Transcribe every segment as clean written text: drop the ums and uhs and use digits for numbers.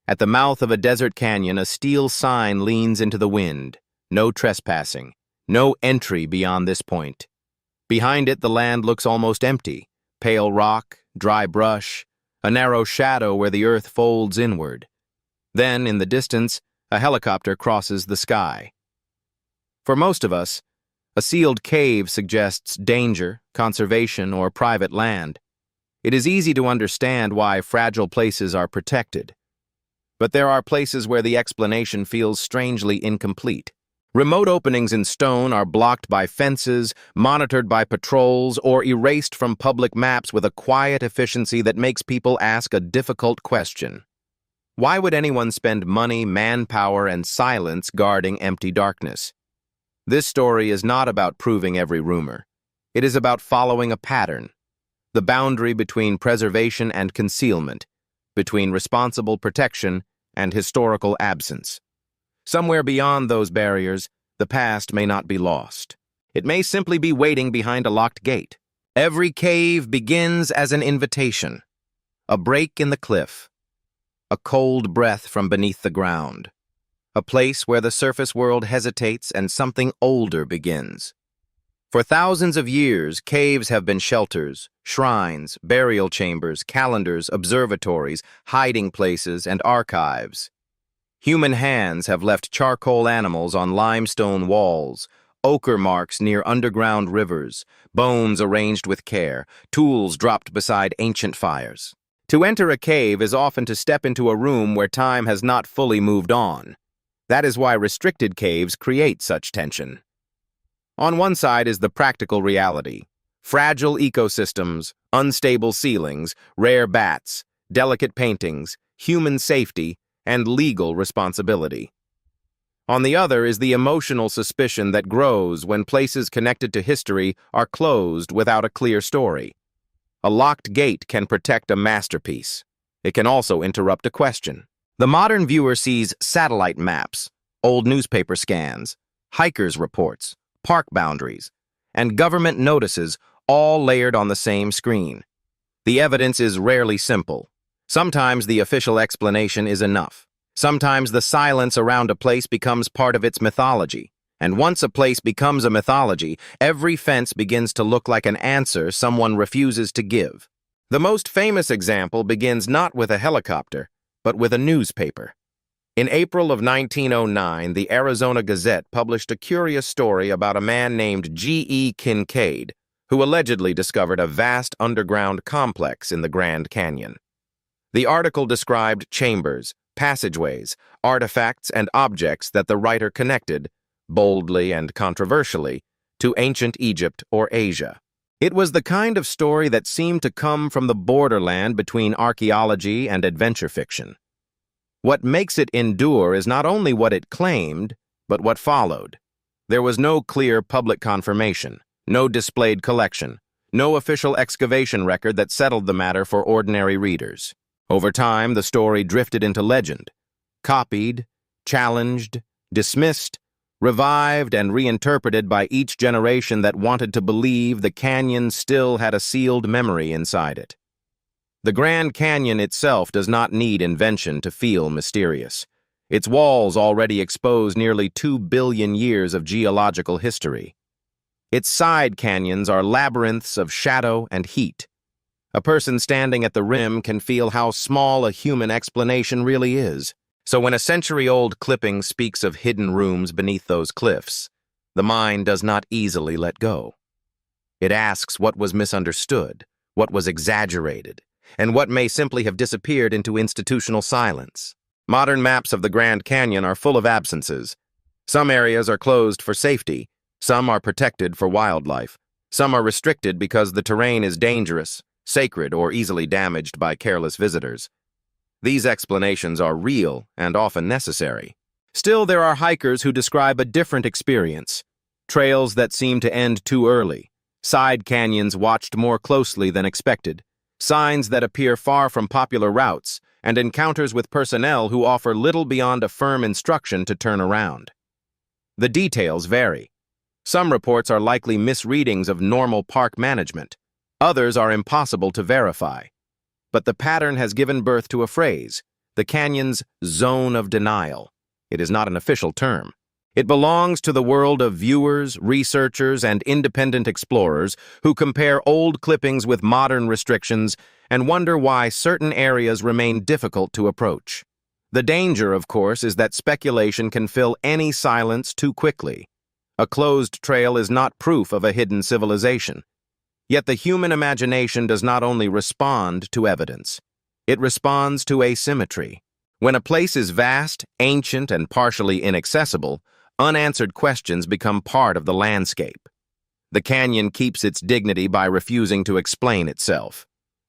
At the mouth of a desert canyon, a steel sign leans into the wind. No trespassing. No entry beyond this point. Behind it, the land looks almost empty. Pale rock, dry brush, a narrow shadow where the earth folds inward. Then, in the distance, a helicopter crosses the sky. For most of us, a sealed cave suggests danger, conservation, or private land. It is easy to understand why fragile places are protected. But there are places where the explanation feels strangely incomplete. Remote openings in stone are blocked by fences, monitored by patrols, or erased from public maps with a quiet efficiency that makes people ask a difficult question. Why would anyone spend money, manpower, and silence guarding empty darkness? This story is not about proving every rumor. It is about following a pattern, the boundary between preservation and concealment, between responsible protection and historical absence. Somewhere beyond those barriers, the past may not be lost. It may simply be waiting behind a locked gate. Every cave begins as an invitation, a break in the cliff, a cold breath from beneath the ground, a place where the surface world hesitates and something older begins. For thousands of years, caves have been shelters, shrines, burial chambers, calendars, observatories, hiding places, and archives. Human hands have left charcoal animals on limestone walls, ochre marks near underground rivers, bones arranged with care, tools dropped beside ancient fires. To enter a cave is often to step into a room where time has not fully moved on. That is why restricted caves create such tension. On one side is the practical reality: fragile ecosystems, unstable ceilings, rare bats, delicate paintings, human safety, and legal responsibility. On the other is the emotional suspicion that grows when places connected to history are closed without a clear story. A locked gate can protect a masterpiece. It can also interrupt a question. The modern viewer sees satellite maps, old newspaper scans, hikers' reports, park boundaries, and government notices all layered on the same screen. The evidence is rarely simple. Sometimes the official explanation is enough. Sometimes the silence around a place becomes part of its mythology. And once a place becomes a mythology, every fence begins to look like an answer someone refuses to give. The most famous example begins not with a helicopter, but with a newspaper. In April of 1909, the Arizona Gazette published a curious story about a man named G.E. Kincaid, who allegedly discovered a vast underground complex in the Grand Canyon. The article described chambers, passageways, artifacts, and objects that the writer connected, boldly and controversially, to ancient Egypt or Asia. It was the kind of story that seemed to come from the borderland between archaeology and adventure fiction. What makes it endure is not only what it claimed, but what followed. There was no clear public confirmation, no displayed collection, no official excavation record that settled the matter for ordinary readers. Over time, the story drifted into legend, copied, challenged, dismissed, revived, and reinterpreted by each generation that wanted to believe the canyon still had a sealed memory inside it. The Grand Canyon itself does not need invention to feel mysterious. Its walls already expose nearly 2 billion years of geological history. Its side canyons are labyrinths of shadow and heat. A person standing at the rim can feel how small a human explanation really is. So when a century-old clipping speaks of hidden rooms beneath those cliffs, the mind does not easily let go. It asks what was misunderstood, what was exaggerated, and what may simply have disappeared into institutional silence. Modern maps of the Grand Canyon are full of absences. Some areas are closed for safety, some are protected for wildlife, some are restricted because the terrain is dangerous, sacred, or easily damaged by careless visitors. These explanations are real and often necessary. Still, there are hikers who describe a different experience. Trails that seem to end too early, side canyons watched more closely than expected, signs that appear far from popular routes, and encounters with personnel who offer little beyond a firm instruction to turn around. The details vary. Some reports are likely misreadings of normal park management. Others are impossible to verify. But the pattern has given birth to a phrase, the canyon's zone of denial. It is not an official term. It belongs to the world of viewers, researchers, and independent explorers who compare old clippings with modern restrictions and wonder why certain areas remain difficult to approach. The danger, of course, is that speculation can fill any silence too quickly. A closed trail is not proof of a hidden civilization. Yet the human imagination does not only respond to evidence, it responds to asymmetry. When a place is vast, ancient, and partially inaccessible, unanswered questions become part of the landscape. The canyon keeps its dignity by refusing to explain itself.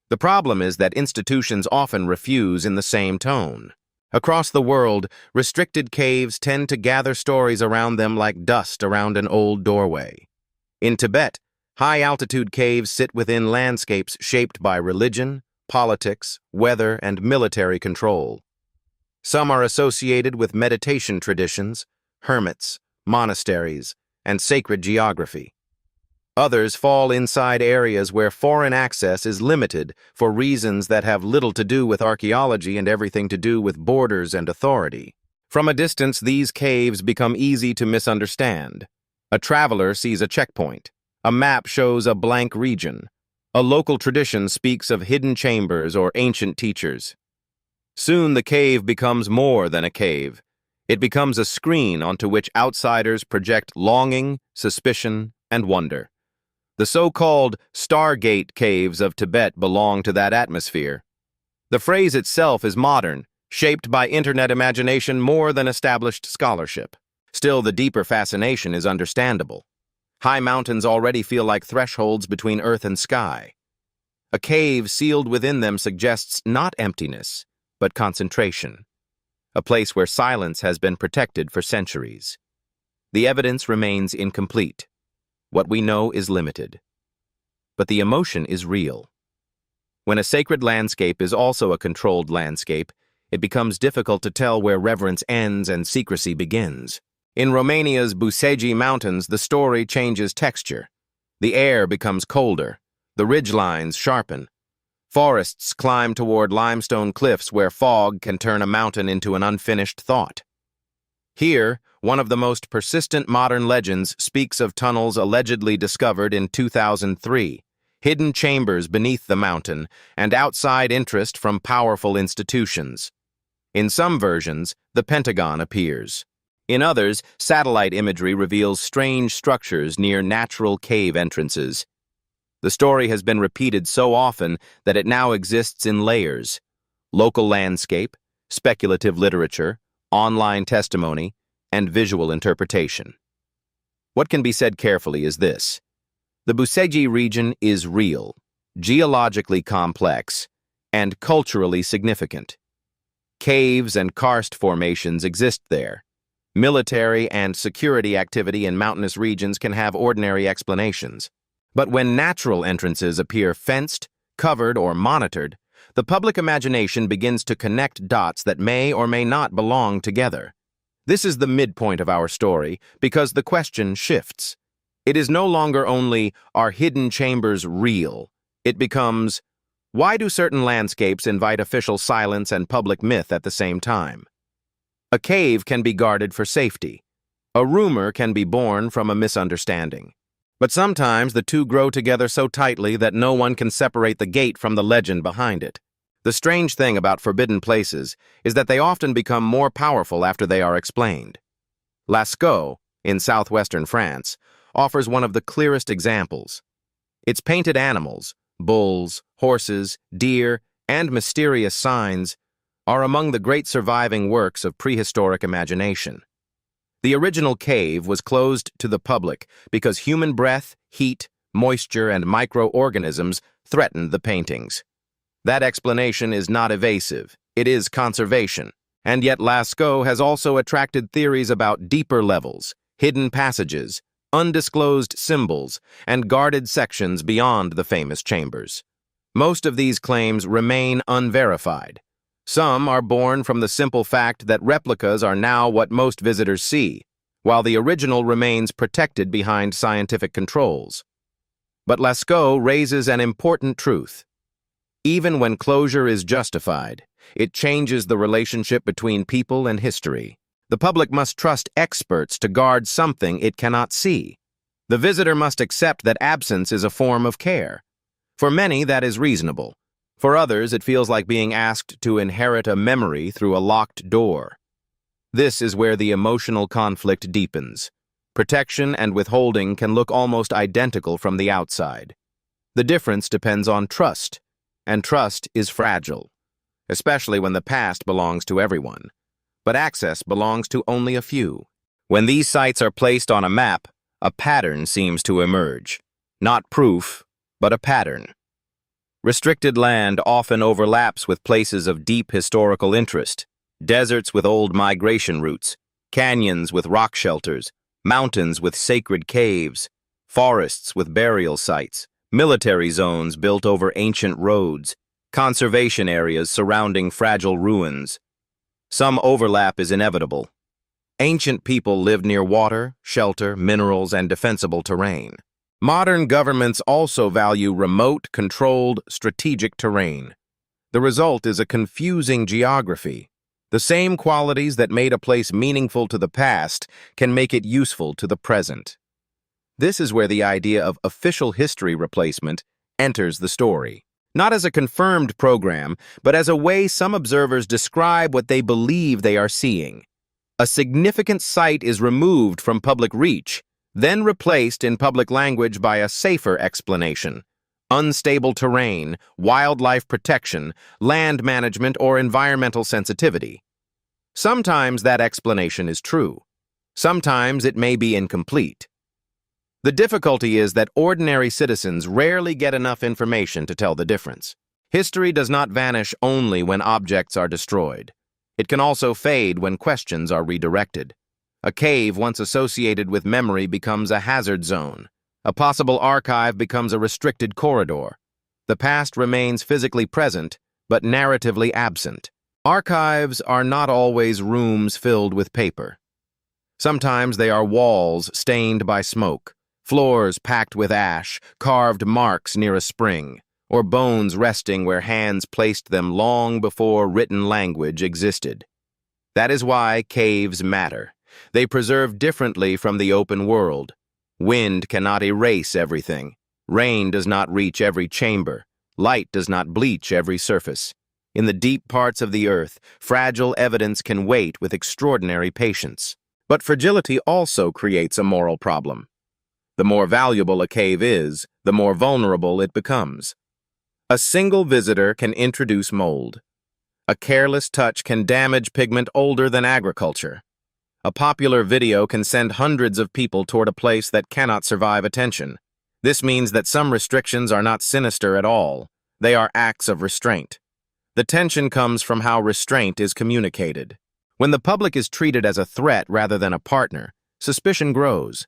The problem is that institutions often refuse in the same tone. Across the world, restricted caves tend to gather stories around them like dust around an old doorway. In Tibet, high-altitude caves sit within landscapes shaped by religion, politics, weather, and military control. Some are associated with meditation traditions, hermits, monasteries, and sacred geography. Others fall inside areas where foreign access is limited for reasons that have little to do with archaeology and everything to do with borders and authority. From a distance, these caves become easy to misunderstand. A traveler sees a checkpoint. A map shows a blank region. A local tradition speaks of hidden chambers or ancient teachers. Soon the cave becomes more than a cave. It becomes a screen onto which outsiders project longing, suspicion, and wonder. The so-called Stargate caves of Tibet belong to that atmosphere. The phrase itself is modern, shaped by internet imagination more than established scholarship. Still, the deeper fascination is understandable. High mountains already feel like thresholds between earth and sky. A cave sealed within them suggests not emptiness, but concentration. A place where silence has been protected for centuries. The evidence remains incomplete. What we know is limited. But the emotion is real. When a sacred landscape is also a controlled landscape, it becomes difficult to tell where reverence ends and secrecy begins. In Romania's Bucegi Mountains, the story changes texture. The air becomes colder. The ridgelines sharpen. Forests climb toward limestone cliffs where fog can turn a mountain into an unfinished thought. Here, one of the most persistent modern legends speaks of tunnels allegedly discovered in 2003, hidden chambers beneath the mountain, and outside interest from powerful institutions. In some versions, the Pentagon appears. In others, satellite imagery reveals strange structures near natural cave entrances. The story has been repeated so often that it now exists in layers: local landscape, speculative literature, online testimony, and visual interpretation. What can be said carefully is this: the Bucegi region is real, geologically complex, and culturally significant. Caves and karst formations exist there. Military and security activity in mountainous regions can have ordinary explanations. But when natural entrances appear fenced, covered, or monitored, the public imagination begins to connect dots that may or may not belong together. This is the midpoint of our story because the question shifts. It is no longer only, are hidden chambers real? It becomes, why do certain landscapes invite official silence and public myth at the same time? A cave can be guarded for safety. A rumor can be born from a misunderstanding. But sometimes the two grow together so tightly that no one can separate the gate from the legend behind it. The strange thing about forbidden places is that they often become more powerful after they are explained. Lascaux, in southwestern France, offers one of the clearest examples. Its painted animals, bulls, horses, deer, and mysterious signs, are among the great surviving works of prehistoric imagination. The original cave was closed to the public because human breath, heat, moisture, and microorganisms threatened the paintings. That explanation is not evasive, it is conservation. And yet Lascaux has also attracted theories about deeper levels, hidden passages, undisclosed symbols, and guarded sections beyond the famous chambers. Most of these claims remain unverified. Some are born from the simple fact that replicas are now what most visitors see, while the original remains protected behind scientific controls. But Lascaux raises an important truth. Even when closure is justified, It changes the relationship between people and history. The public must trust experts to guard something it cannot see. The visitor must accept that absence is a form of care. For many, that is reasonable. For others, it feels like being asked to inherit a memory through a locked door. This is where the emotional conflict deepens. Protection and withholding can look almost identical from the outside. The difference depends on trust, and trust is fragile, especially when the past belongs to everyone. But access belongs to only a few. When these sites are placed on a map, a pattern seems to emerge. Not proof, but a pattern. Restricted land often overlaps with places of deep historical interest. Deserts with old migration routes, canyons with rock shelters, mountains with sacred caves, forests with burial sites, military zones built over ancient roads, conservation areas surrounding fragile ruins. Some overlap is inevitable. Ancient people lived near water, shelter, minerals, and defensible terrain. Modern governments also value remote, controlled, strategic terrain. The result is a confusing geography. The same qualities that made a place meaningful to the past can make it useful to the present. This is where the idea of official history replacement enters the story. Not as a confirmed program, but as a way some observers describe what they believe they are seeing. A significant site is removed from public reach, then replaced in public language by a safer explanation. Unstable terrain, wildlife protection, land management, or environmental sensitivity. Sometimes that explanation is true. Sometimes it may be incomplete. The difficulty is that ordinary citizens rarely get enough information to tell the difference. History does not vanish only when objects are destroyed. It can also fade when questions are redirected. A cave once associated with memory becomes a hazard zone. A possible archive becomes a restricted corridor. The past remains physically present, but narratively absent. Archives are not always rooms filled with paper. Sometimes they are walls stained by smoke, floors packed with ash, carved marks near a spring, or bones resting where hands placed them long before written language existed. That is why caves matter. They preserve differently from the open world. Wind cannot erase everything. Rain does not reach every chamber. Light does not bleach every surface. In the deep parts of the earth, fragile evidence can wait with extraordinary patience. But fragility also creates a moral problem. The more valuable a cave is, the more vulnerable it becomes. A single visitor can introduce mold. A careless touch can damage pigment older than agriculture. A popular video can send hundreds of people toward a place that cannot survive attention. This means that some restrictions are not sinister at all. They are acts of restraint. The tension comes from how restraint is communicated. When the public is treated as a threat rather than a partner, suspicion grows.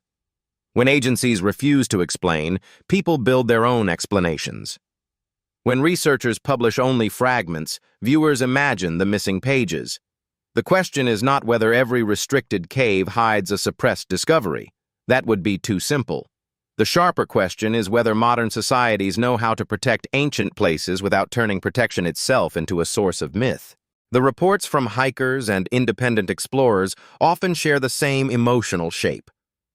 When agencies refuse to explain, people build their own explanations. When researchers publish only fragments, viewers imagine the missing pages. The question is not whether every restricted cave hides a suppressed discovery. That would be too simple. The sharper question is whether modern societies know how to protect ancient places without turning protection itself into a source of myth. The reports from hikers and independent explorers often share the same emotional shape.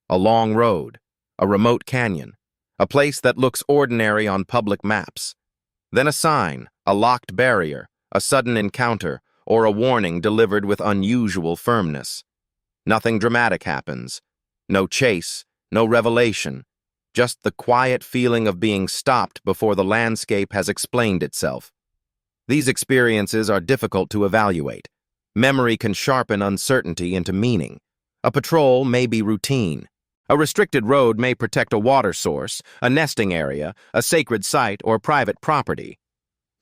A long road, a remote canyon, a place that looks ordinary on public maps. Then a sign, a locked barrier, a sudden encounter, or a warning delivered with unusual firmness. Nothing dramatic happens. No chase, no revelation. Just the quiet feeling of being stopped before the landscape has explained itself. These experiences are difficult to evaluate. Memory can sharpen uncertainty into meaning. A patrol may be routine. A restricted road may protect a water source, a nesting area, a sacred site, or private property.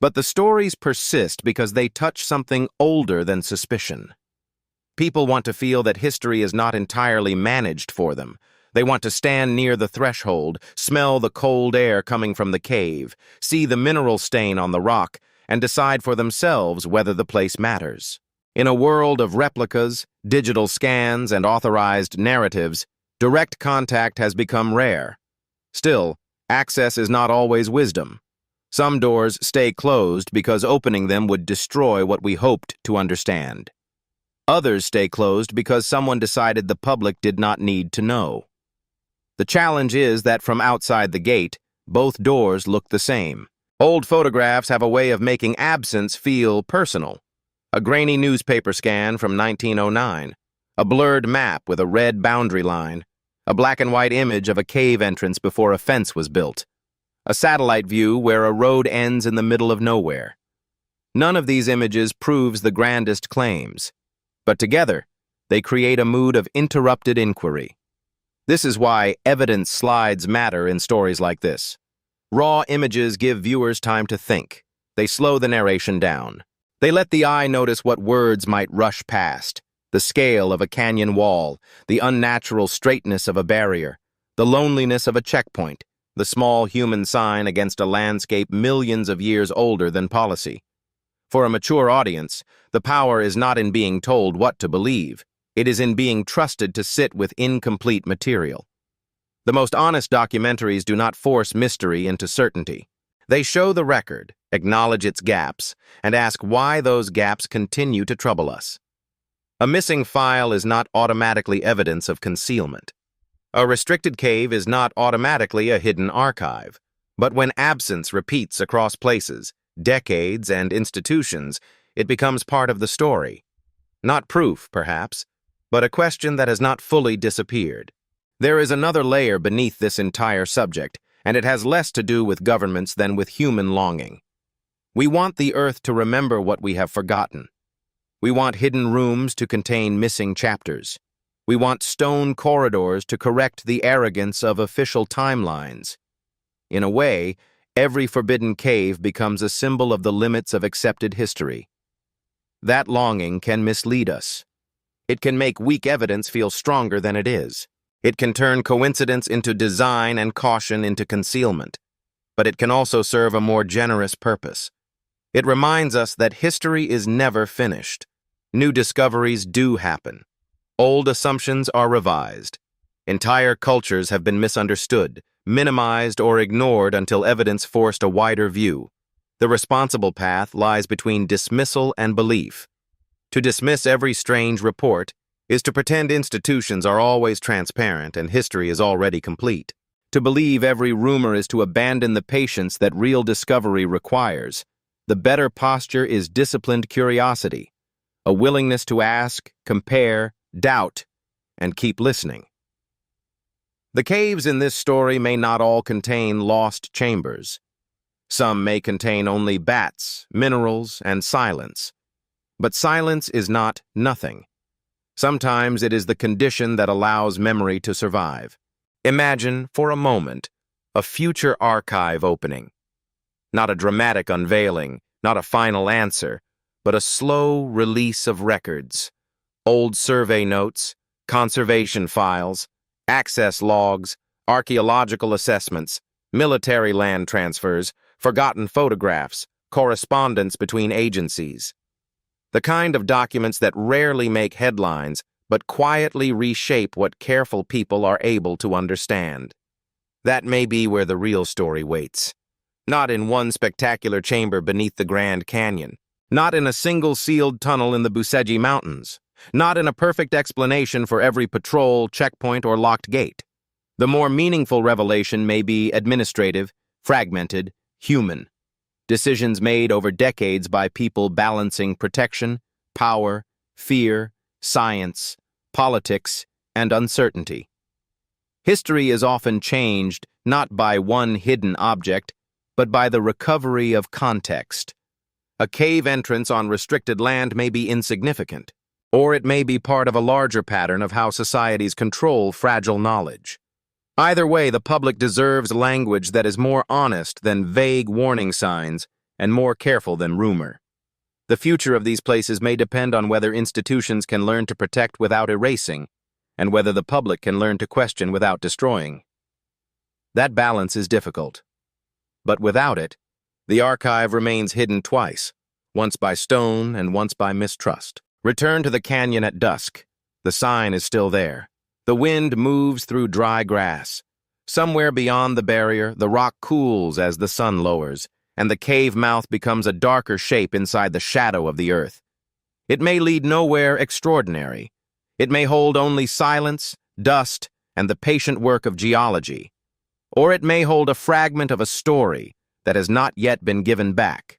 But the stories persist because they touch something older than suspicion. People want to feel that history is not entirely managed for them. They want to stand near the threshold, smell the cold air coming from the cave, see the mineral stain on the rock, and decide for themselves whether the place matters. In a world of replicas, digital scans, and authorized narratives, direct contact has become rare. Still, access is not always wisdom. Some doors stay closed because opening them would destroy what we hoped to understand. Others stay closed because someone decided the public did not need to know. The challenge is that from outside the gate, both doors look the same. Old photographs have a way of making absence feel personal. A grainy newspaper scan from 1909, a blurred map with a red boundary line, a black and white image of a cave entrance before a fence was built, a satellite view where a road ends in the middle of nowhere. None of these images proves the grandest claims, but together, they create a mood of interrupted inquiry. This is why evidence slides matter in stories like this. Raw images give viewers time to think. They slow the narration down. They let the eye notice what words might rush past: the scale of a canyon wall, the unnatural straightness of a barrier, the loneliness of a checkpoint, the small human sign against a landscape millions of years older than policy. For a mature audience, the power is not in being told what to believe. It is in being trusted to sit with incomplete material. The most honest documentaries do not force mystery into certainty. They show the record, acknowledge its gaps, and ask why those gaps continue to trouble us. A missing file is not automatically evidence of concealment. A restricted cave is not automatically a hidden archive. But when absence repeats across places, decades, and institutions, it becomes part of the story. Not proof, perhaps, but a question that has not fully disappeared. There is another layer beneath this entire subject, and it has less to do with governments than with human longing. We want the earth to remember what we have forgotten. We want hidden rooms to contain missing chapters. We want stone corridors to correct the arrogance of official timelines. In a way, every forbidden cave becomes a symbol of the limits of accepted history. That longing can mislead us. It can make weak evidence feel stronger than it is. It can turn coincidence into design and caution into concealment. But it can also serve a more generous purpose. It reminds us that history is never finished. New discoveries do happen. Old assumptions are revised. Entire cultures have been misunderstood, minimized, or ignored until evidence forced a wider view. The responsible path lies between dismissal and belief. To dismiss every strange report is to pretend institutions are always transparent and history is already complete. To believe every rumor is to abandon the patience that real discovery requires. The better posture is disciplined curiosity, a willingness to ask, compare, doubt, and keep listening. The caves in this story may not all contain lost chambers. Some may contain only bats, minerals, and silence. But silence is not nothing. Sometimes it is the condition that allows memory to survive. Imagine, for a moment, a future archive opening. Not a dramatic unveiling, not a final answer, but a slow release of records. Old survey notes, conservation files, access logs, archaeological assessments, military land transfers, forgotten photographs, correspondence between agencies. The kind of documents that rarely make headlines, but quietly reshape what careful people are able to understand. That may be where the real story waits. Not in one spectacular chamber beneath the Grand Canyon. Not in a single sealed tunnel in the Bucegi Mountains. Not in a perfect explanation for every patrol, checkpoint, or locked gate. The more meaningful revelation may be administrative, fragmented, human. Decisions made over decades by people balancing protection, power, fear, science, politics, and uncertainty. History is often changed not by one hidden object, but by the recovery of context. A cave entrance on restricted land may be insignificant, or it may be part of a larger pattern of how societies control fragile knowledge. Either way, the public deserves language that is more honest than vague warning signs and more careful than rumor. The future of these places may depend on whether institutions can learn to protect without erasing, and whether the public can learn to question without destroying. That balance is difficult. But without it, the archive remains hidden twice, once by stone and once by mistrust. Return to the canyon at dusk. The sign is still there. The wind moves through dry grass. Somewhere beyond the barrier, the rock cools as the sun lowers, and the cave mouth becomes a darker shape inside the shadow of the earth. It may lead nowhere extraordinary. It may hold only silence, dust, and the patient work of geology. Or it may hold a fragment of a story that has not yet been given back.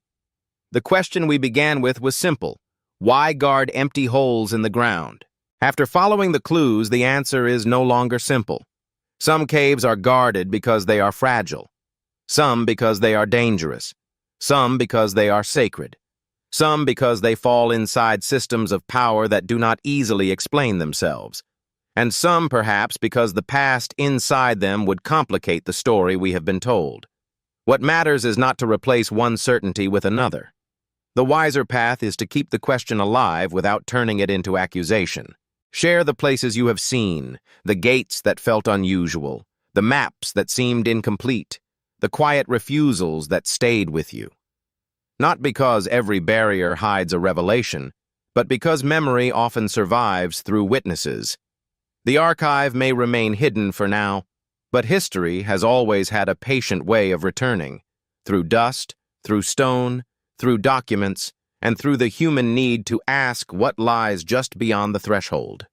The question we began with was simple. Why guard empty holes in the ground? After following the clues, the answer is no longer simple. Some caves are guarded because they are fragile. Some because they are dangerous. Some because they are sacred. Some because they fall inside systems of power that do not easily explain themselves. And some, perhaps, because the past inside them would complicate the story we have been told. What matters is not to replace one certainty with another. The wiser path is to keep the question alive without turning it into accusation. Share the places you have seen, the gates that felt unusual, the maps that seemed incomplete, the quiet refusals that stayed with you. Not because every barrier hides a revelation, but because memory often survives through witnesses. The archive may remain hidden for now, but history has always had a patient way of returning, through dust, through stone, through documents, and through the human need to ask what lies just beyond the threshold.